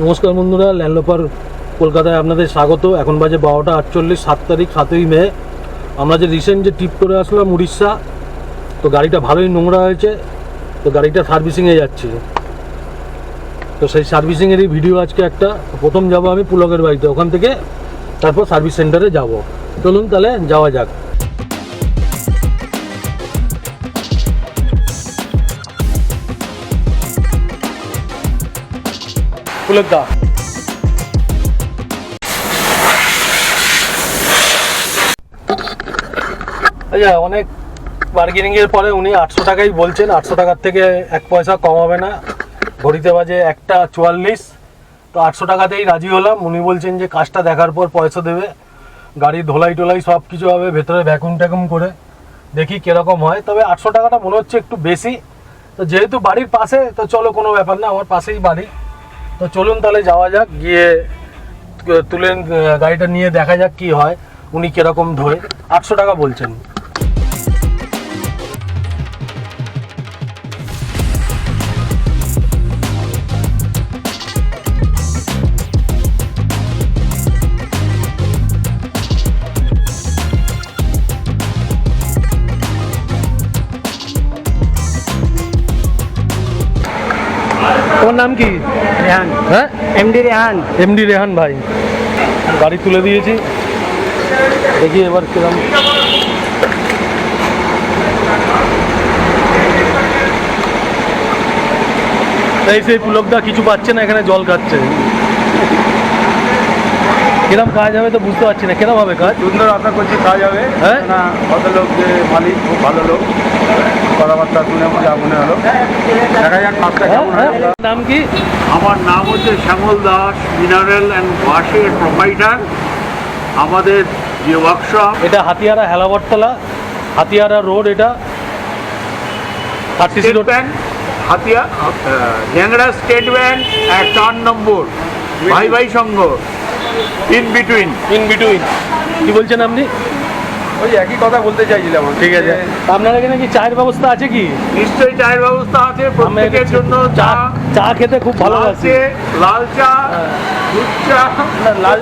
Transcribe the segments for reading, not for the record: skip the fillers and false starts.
নমস্কার বন্ধুরা, ল্যান্ডলোপার কলকাতায় আপনাদের স্বাগত। এখন বাজে 12:48, 7 তারিখ 7ই মে। আমরা যে রিসেন্ট যে ট্রিপ করে আসলাম উড়িষ্যা, তো গাড়িটা ভালোই নোংরা হয়েছে, তো গাড়িটা সার্ভিসিংয়ে যাচ্ছি। তো সেই সার্ভিসিংয়েরই ভিডিও আজকে একটা। প্রথম যাব আমি পুলকের বাড়িতে, ওখান থেকে তারপর সার্ভিস সেন্টারে যাব। চলুন তাহলে যাওয়া যাক। পুলকদা আচ্ছা, অনেক বার্গেনিংয়ের পরে উনি 800 টাকাই বলছেন। 800 টাকার থেকে 1 পয়সা কম হবে না। ঘড়িতে বাজে 1:44, তো 800 টাকাতেই রাজি হলাম। উনি বলছেন যে কাজটা দেখার পর পয়সা দেবে, গাড়ি ধোলাই টোলাই সব কিছু হবে, ভেতরে ভ্যাকুম ট্যাকুম করে দেখি কীরকম হয়। তবে 800 টাকাটা মনে হচ্ছে একটু বেশি। তো যেহেতু বাড়ির পাশে, তো চলো কোনো ব্যাপার না, আমার পাশেই বাড়ি। তো চলুন তাহলে যাওয়া যাক, গিয়ে তুলে গাড়িটা নিয়ে দেখা যাক কি হয়, উনি কীরকম ধোয়। 800 টাকা বলছেন। তোমার নাম কি? রেহান। হ্যাঁ, এমডি রেহান। এমডি রেহান ভাই। গাড়ি তুলে দিয়েছি, দেখি এবার কিরম। এই সেই পুলকদা কিছু পাচ্ছে না, এখানে জল খাচ্ছে। কিরম কাজ হবে তো বুঝতে পারছি না, কিরম হবে কাজ? সুন্দর আশা করছি কাজ হবে। হ্যাঁ, না ভদ্রলোক যে মালিক খুব ভালো লোক, কথাবার্তা শুনে যা মনে হলো। দেখা যাক কাজটা কেমন হয়। নাম কি? আমার নাম হচ্ছে শ্যামল দাস, মিনারেল অ্যান্ড ওয়াশের প্রোপাইটার। আমাদের যে ওয়ার্কশপ, এটা হাতিয়ারা হেলাবরতলা, হাতিয়ারা রোড। এটা স্টেট ব্যাংক হাতিয়া, ল্যাংড়া স্টেট ব্যাংক 4 নম্বর, ভাই ভাই সংঘ, ইন বিটুইন। কি বলছেন আপনি? ওই একই কথা বলতে চাইছিলাম। ঠিক আছে, আপনার এখানে কি চায়ের ব্যবস্থা আছে কি? নিশ্চয়ই চায়ের ব্যবস্থা আছে প্রত্যেকের জন্য। চা চা খেতে খুব ভালো লাগছে। লাল চা, দুধ চা, লাল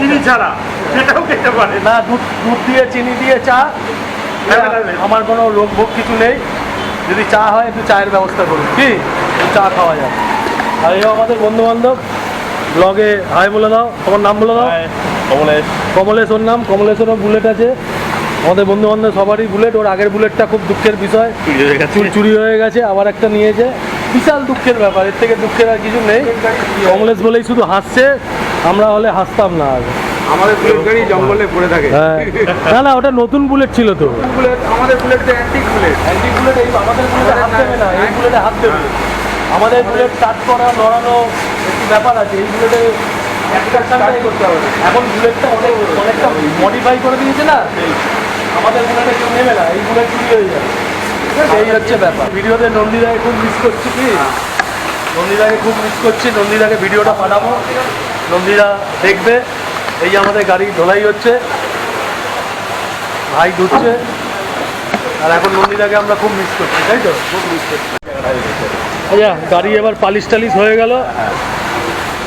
চিনি ছাড়া সেটাও খেতে পারে। না, দুধ দিয়ে চিনি দিয়ে চা, আমার কোনো লোক ভোগ কিছু নেই। যদি চা হয় একটু চায়ের ব্যবস্থা করুন, কি চা খাওয়া যায়। আর এই আমাদের বন্ধু বান্ধব, ব্লগে হাই বলে দাও। তোমার নাম বলে দাও। কমলেশ ওর নাম। কমলেশেরও বুলেট আছে। আমাদের বন্ধু বান্ধব সবারই বুলেট। ওর আগের বুলেটটা খুব দুঃখের বিষয়, চুরি হয়ে গেছে, আবার একটা নিয়েছে। বিশাল দুঃখের ব্যাপার, এর থেকে দুঃখের আর কিছু নেই। কমলেশ বলেই শুধু হাসছে, আমরা হলে হাসতাম না। আর আমাদের বুলেট গাড়ি জঙ্গলে পড়ে থাকে। হ্যাঁ, না না, ওটা নতুন বুলেট ছিল তো। বুলেট আমাদের বুলেট তো অ্যান্টিক বুলেট। Antique bullet. এই আমাদের বুলেটে হাত দেবে না, এই বুলেটে হাত দেবে। আমাদের বুলেট স্টার্ট করা, নড়ানো একটু ব্যাপার আছে। এই বুলেটে করতে হবে। এখন বুলেটটা অনেকটা মডিফাই করে দিয়েছে না, আমাদের বুলেটে কেউ নেবে না, এই বুলেট চুরি হয়ে যাবে। এই হচ্ছে ব্যাপার। ভিডিওতে নন্দীদাকে খুব মিস করছি। কি নন্দীদাকে খুব মিস করছি। নন্দীদাকে ভিডিওটা পাঠাবো, নন্দীদা দেখবে। এই যে আমাদের গাড়ি ধোলাই হচ্ছে, ভাই ধুচ্ছে, আর এখন নন্দীদাকে আমরা খুব মিস করছি, তাই তো? খুব মিস করছি। আচ্ছা, গাড়ি এবার পালিশ টালিশ হয়ে গেল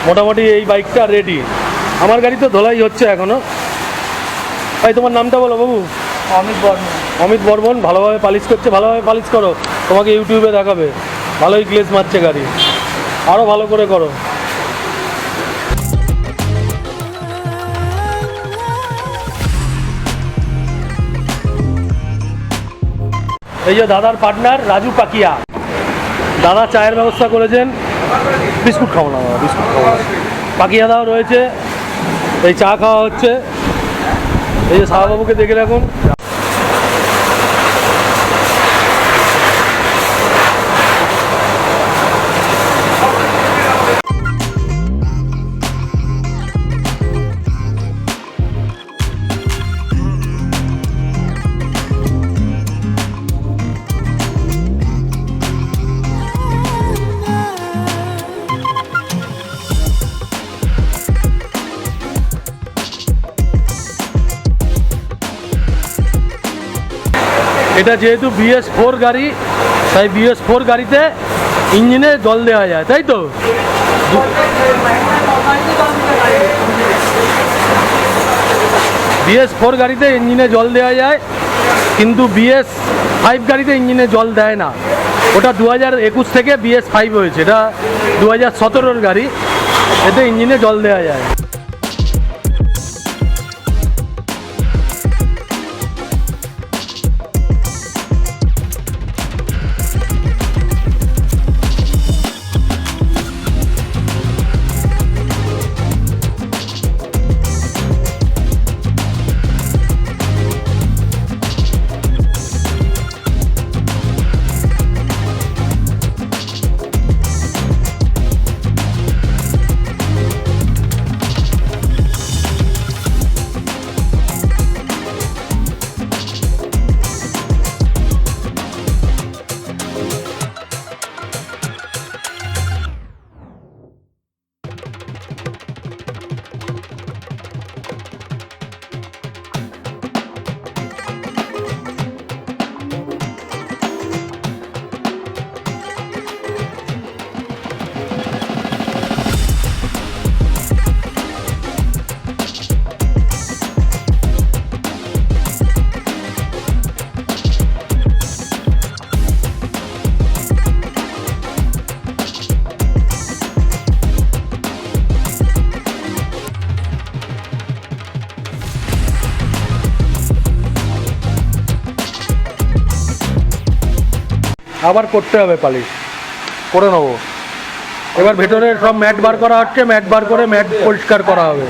মোটামুটি। এই বাইকটা রেডি। আমার গাড়ি তো ধোলাই হচ্ছে এখনো। ভাই তোমার নামটা বলো বাবু। অমিত বর্মন। অমিত বর্মন ভালোভাবে পালিশ করছে। ভালোভাবে পালিশ করো, তোমাকে ইউটিউবে দেখাবে। ভালোই গ্লেজ মারছে গাড়ি, আরও ভালো করে করো। এই যে দাদার পার্টনার রাজু পাকিয়া, দাদা চায়ের ব্যবস্থা করেছেন। বিস্কুট খাবো না, বিস্কুট খাবো না। পাকিয়া দাও রয়েছে, এই চা খাওয়া হচ্ছে। এই যে শাহবাবুকে দেখে রাখুন। এটা যেহেতু BS4 গাড়ি, তাই BS4 গাড়িতে ইঞ্জিনে জল দেওয়া যায়, তাই তো? BS4 গাড়িতে ইঞ্জিনে জল দেওয়া যায়, কিন্তু BS5 গাড়িতে ইঞ্জিনে জল দেয় না। ওটা 2021 থেকে BS5 হয়েছে, এটা 2017-র গাড়ি, এতে ইঞ্জিনে জল দেওয়া যায়। আবার করতে হবে, পালিশ করে নেবো। এবার ভেতরে সব ম্যাট বার করা হচ্ছে, ম্যাট বার করে ম্যাট পরিষ্কার করা হবে।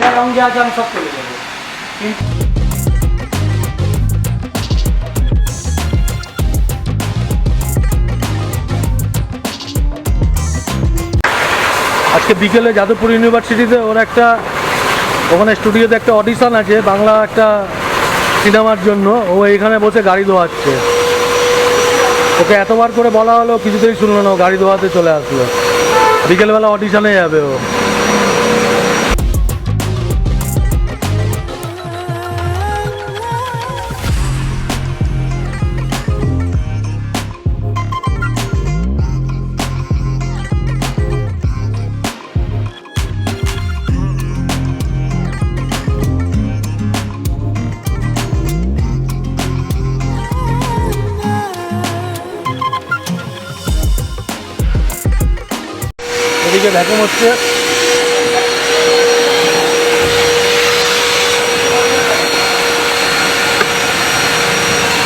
আজকে বিকেলে যাদবপুর ইউনিভার্সিটিতে ওর একটা ওখানে স্টুডিওতে একটা অডিশন আছে বাংলা একটা সিনেমার জন্য, ও এখানে বসে গাড়ি ধোয়াচ্ছে। ওকে এতবার করে বলা হলো, কিছুতেই শুনলো না, গাড়ি ধোয়াতে চলে আসলো। বিকেলবেলা অডিশনে যাবে ও। এদিকে ভ্যাকুম হচ্ছে,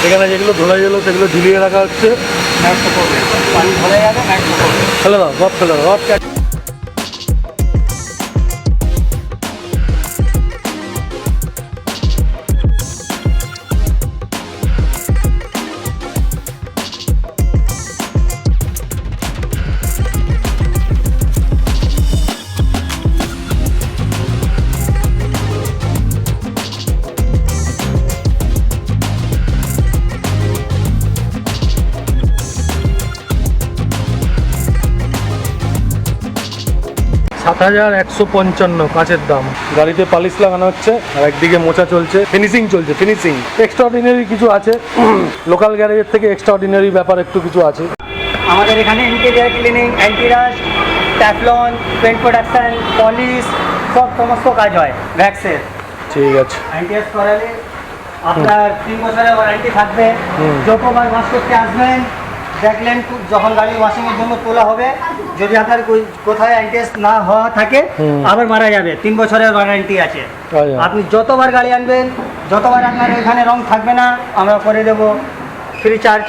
এখানে যেগুলো ধোলা গেলো সেগুলো ঝুলিয়ে রাখা হচ্ছে। ফেলে দাও, রড ফেলে দাও, রড। $7,155 কাঁচের দাম। গাড়িতে পালিশ লাগানো হচ্ছে আর একদিকে মোছা চলছে, ফিনিশিং চলছে। ফিনিশিং এক্সট্রাঅর্ডিনারি কিছু আছে, লোকাল গ্যারেজের থেকে এক্সট্রাঅর্ডিনারি ব্যাপার একটু কিছু আছে। আমাদের এখানে interior cleaning, antirust, teflon, paint production, polish সমস্ত কাজ হয় ভ্যাক্সের। ঠিক আছে। অ্যান্টিরাস্ট করালে আপনার 3 বছরের ওয়ারেন্টি থাকবে। যতবার ওয়াশ করতে আসবেন, দেখলেন যখন গাড়ি ওয়াশিংয়ের জন্য তোলা হবে, যদি আপনার কোথায় অ্যান্টিরাস্ট না হওয়া থাকে আবার মারা যাবে। 3 বছরের ওয়ারেন্টি আছে। আপনি যতবার গাড়ি আনবেন, যতবার আপনার এখানে রং থাকবে না, আমরা করে দেবো ফ্রি চার্জ।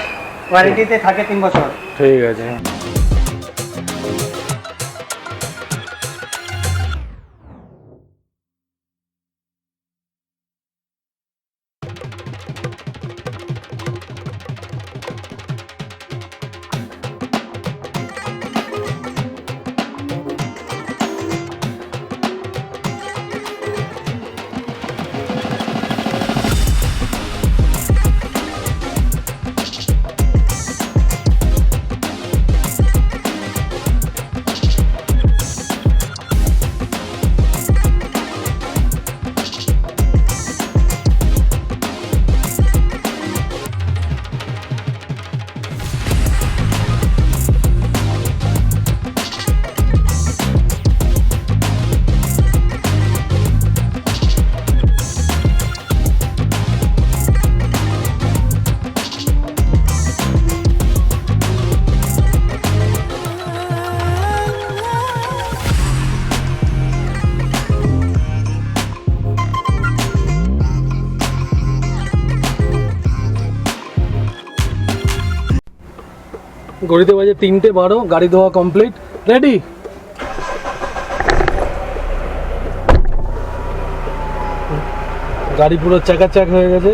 ওয়ারেন্টিতে থাকে 3 বছর। ঠিক আছে। ঘড়িতে বাজে 3:12, গাড়ি ধোয়া কমপ্লিট, রেডি। গাড়ি পুরো চাকাচাক হয়ে গেছে।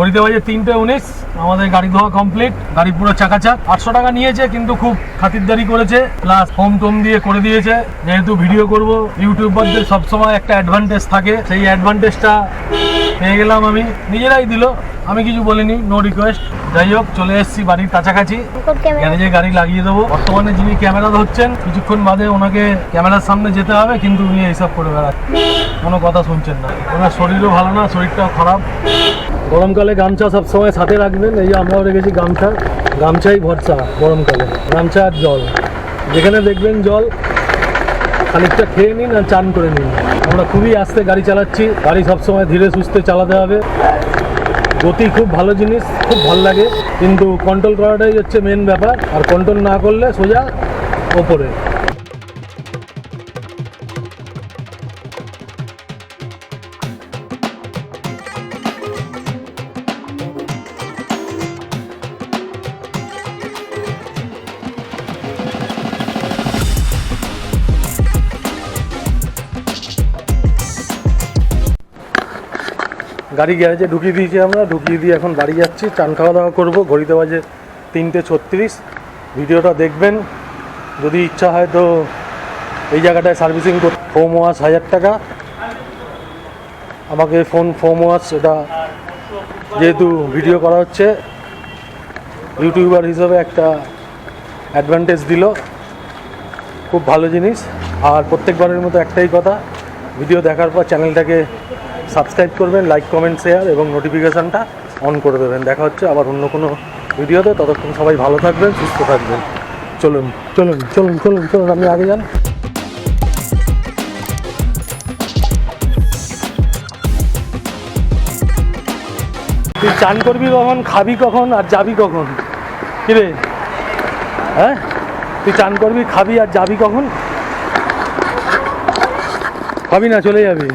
ঘড়িতে বাজে 3:19, আমাদের গাড়ি ধোয়া কমপ্লিট, গাড়ি পুরো চাকাচাক। 800 টাকা নিয়েছে, কিন্তু খুব খাতিরদারি করেছে, প্লাস ফোম টোম দিয়ে করে দিয়েছে। যেহেতু ভিডিও করব, ইউটিউবারদের সবসময় একটা অ্যাডভান্টেজ থাকে, সেই অ্যাডভান্টেজটা পেয়ে গেলাম আমি। নিজেরাই দিল, আমি কিছু বলিনি, নো রিকোয়েস্ট। যাই হোক, চলে এসেছি বাড়ির কাছাকাছি, গ্যারেজে গাড়ি লাগিয়ে দেবো। বর্তমানে যিনি ক্যামেরা ধরছেন, কিছুক্ষণ বাদে ওনাকে ক্যামেরার সামনে যেতে হবে, কিন্তু উনি এইসব করে বেড়াচ্ছেন, কোনো কথা শুনছেন না। ওনার শরীরও ভালো না, শরীরটাও খারাপ। গরমকালে গামছা সবসময় সাথে রাখবেন, এই যে আমরাও রেখেছি গামছা, গামছাই ভরসা গরমকালে, গামছা আর জল। যেখানে দেখবেন জল, খানিকটা খেয়ে নিন আর চান করে নিন। আমরা খুবই আস্তে গাড়ি চালাচ্ছি, গাড়ি সবসময় ধীরে সুস্থে চালাতে হবে। গতি খুব ভালো জিনিস, খুব ভালো লাগে, কিন্তু কন্ট্রোল করাটাই হচ্ছে মেন ব্যাপার, আর কন্ট্রোল না করলে সোজা ওপরে। গাড়ি গ্যারেজে ঢুকিয়ে দিয়েছি আমরা, ঢুকিয়ে দিয়ে এখন বাড়ি যাচ্ছি, চান খাওয়া দাওয়া করবো। ঘড়িতে বাজে 3:36। ভিডিওটা দেখবেন, যদি ইচ্ছা হয় তো এই জায়গাটায় সার্ভিসিং করতে। ফোম ওয়াশ 1000 টাকা আমাকে, ফোম ওয়াশ। এটা যেহেতু ভিডিও করা হচ্ছে, ইউটিউবার হিসেবে একটা অ্যাডভান্টেজ দিল, খুব ভালো জিনিস। আর প্রত্যেকবারের মতো একটাই কথা, ভিডিও দেখার পর চ্যানেলটাকে সাবস্ক্রাইব করবেন, লাইক কমেন্ট শেয়ার এবং নোটিফিকেশানটা অন করে দেবেন। দেখা হচ্ছে আবার অন্য কোনো ভিডিওতে, ততক্ষণ সবাই ভালো থাকবেন, সুস্থ থাকবেন। চলুন চলুন চলুন চলুন চলুন, আপনি আগে যান। তুই চান করবি কখন, খাবি কখন, আর যাবি কখন? কিরে, হ্যাঁ, তুই চান করবি, খাবি আর যাবি কখন? খাবি না, চলে যাবি।